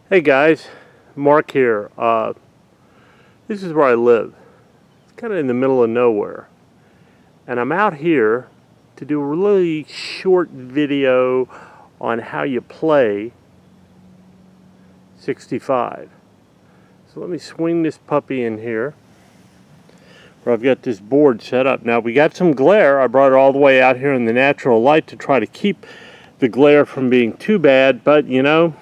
Hey guys, Mark here. This is where I live. It's kind of in the middle of nowhere. And I'm out here to do a really short video on how you play 65. So let me swing this puppy in here, where I've got this board set up. Now we got some glare. I brought it all the way out here in the natural light to try to keep the glare from being too bad, but you know,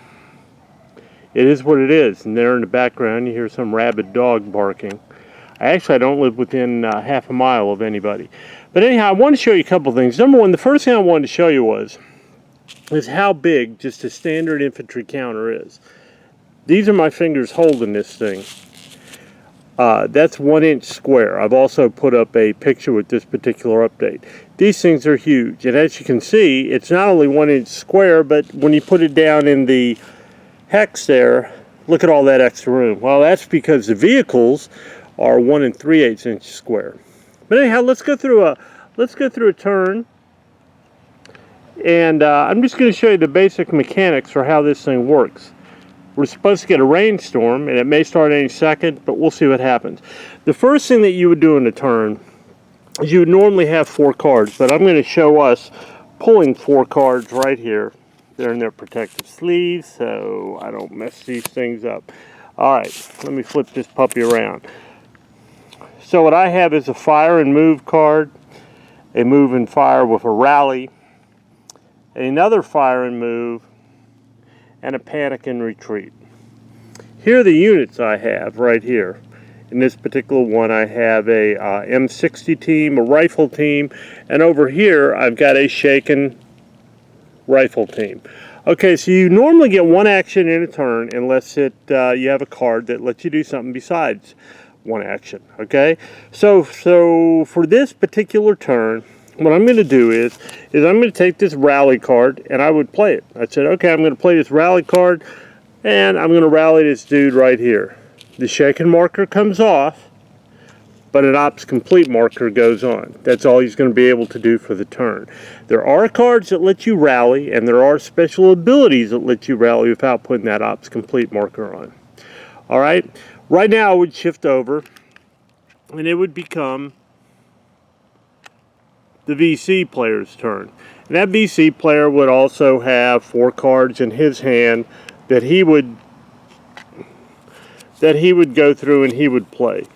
it is what it is. And there in the background you hear some rabid dog barking. I don't live within half a mile of anybody. But anyhow, I want to show you a couple things. Number one, the first thing I wanted to show you is how big just a standard infantry counter is. These are my fingers holding this thing. That's 1 inch square. I've also put up a picture with this particular update. These things are huge. And as you can see, it's not only 1 inch square, but when you put it down in the hex there, look at all that extra room. Well, that's because the vehicles are 1 3/8 inch square. But anyhow, let's go through a turn, and I'm just going to show you the basic mechanics for how this thing works. We're supposed to get a rainstorm, and it may start any second, but we'll see what happens. The first thing that you would do in a turn is you would normally have 4 cards, but I'm going to show us pulling 4 cards right here. They're in their protective sleeves, so I don't mess these things up. Alright, let me flip this puppy around. So what I have is a fire and move card, a move and fire with a rally, another fire and move, and a panic and retreat. Here are the units I have right here. In this particular one I have a M60 team, a rifle team, and over here I've got a shaken rifle team. Okay, so you normally get 1 action in a turn unless you have a card that lets you do something besides 1 action. Okay, so for this particular turn, what I'm going to do is I'm going to take this rally card and I would play it. I said, okay, I'm going to play this rally card and I'm going to rally this dude right here. The shaken marker comes off, but an ops complete marker goes on. That's all he's going to be able to do for the turn. There are cards that let you rally, and there are special abilities that let you rally without putting that ops complete marker on. Alright, right now I would shift over, and it would become the VC player's turn. And that VC player would also have 4 cards in his hand that he would go through and he would play.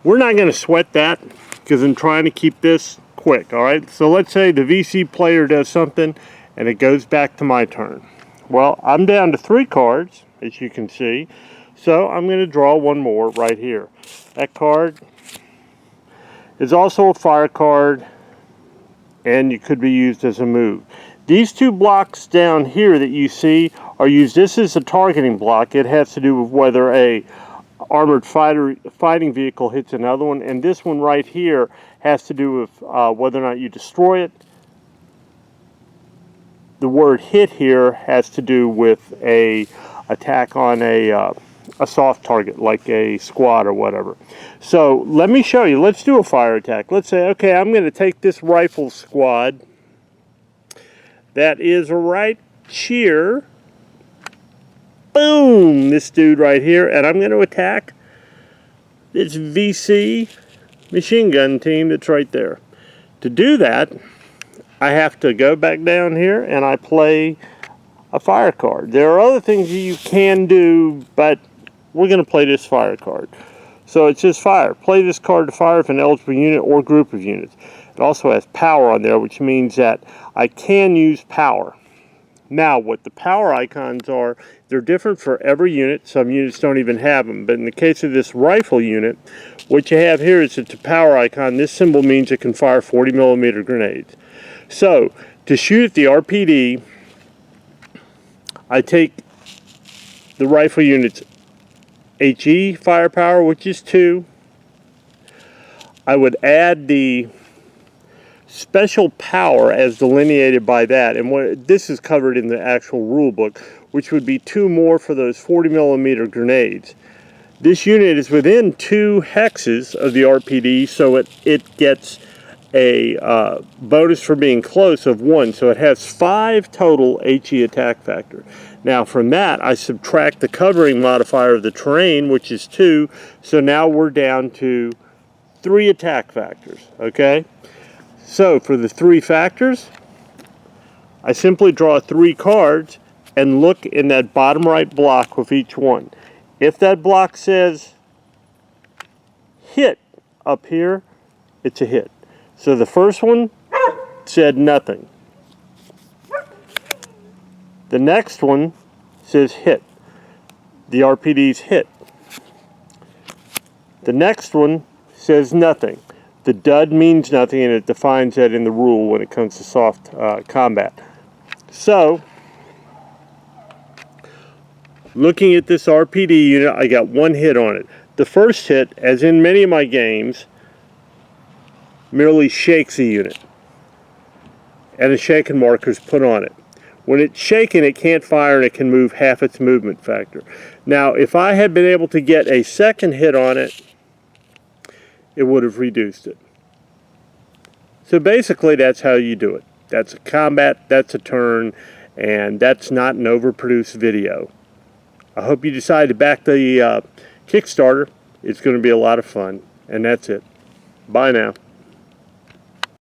We're not going to sweat that because I'm trying to keep this quick, alright? So let's say the VC player does something and it goes back to my turn. Well, I'm down to 3 cards, as you can see, so I'm going to draw 1 more right here. That card is also a fire card and it could be used as a move. These 2 blocks down here that you see are used. This is a targeting block. It has to do with whether a armored fighting vehicle hits another one, and this one right here has to do with whether or not you destroy it. The word hit here has to do with a attack on a soft target like a squad or whatever. So let me show you. Let's do a fire attack. Let's say, okay, I'm going to take this rifle squad that is right here. Boom! This dude right here, and I'm going to attack this VC machine gun team that's right there. To do that, I have to go back down here and I play a fire card. There are other things you can do, but we're going to play this fire card. So it says fire. Play this card to fire if an eligible unit or group of units. It also has power on there, which means that I can use power. Now, what the power icons are, they're different for every unit. Some units don't even have them. But in the case of this rifle unit, what you have here is it's a power icon. This symbol means it can fire 40mm grenades. So, to shoot at the RPD, I take the rifle unit's HE firepower, which is 2. I would add the special power as delineated by that, and this is covered in the actual rule book, which would be 2 more for those 40mm grenades. This unit is within 2 hexes of the RPD, so it gets a bonus for being close of 1, so it has 5 total HE attack factor. Now from that, I subtract the covering modifier of the terrain, which is 2, so now we're down to 3 attack factors, okay? So for the 3 factors, I simply draw 3 cards and look in that bottom right block with each one. If that block says hit up here, it's a hit. So the first one said nothing. The next one says hit. The RPD's hit. The next one says nothing. The dud means nothing, and it defines that in the rule when it comes to soft combat. So, looking at this RPD unit, I got 1 hit on it. The first hit, as in many of my games, merely shakes a unit, and a shaken marker is put on it. When it's shaken, it can't fire, and it can move half its movement factor. Now, if I had been able to get a second hit on it, it would have reduced it. So basically, that's how you do it. That's a combat, that's a turn, and that's not an overproduced video. I hope you decide to back the Kickstarter. It's going to be a lot of fun, and that's it. Bye now.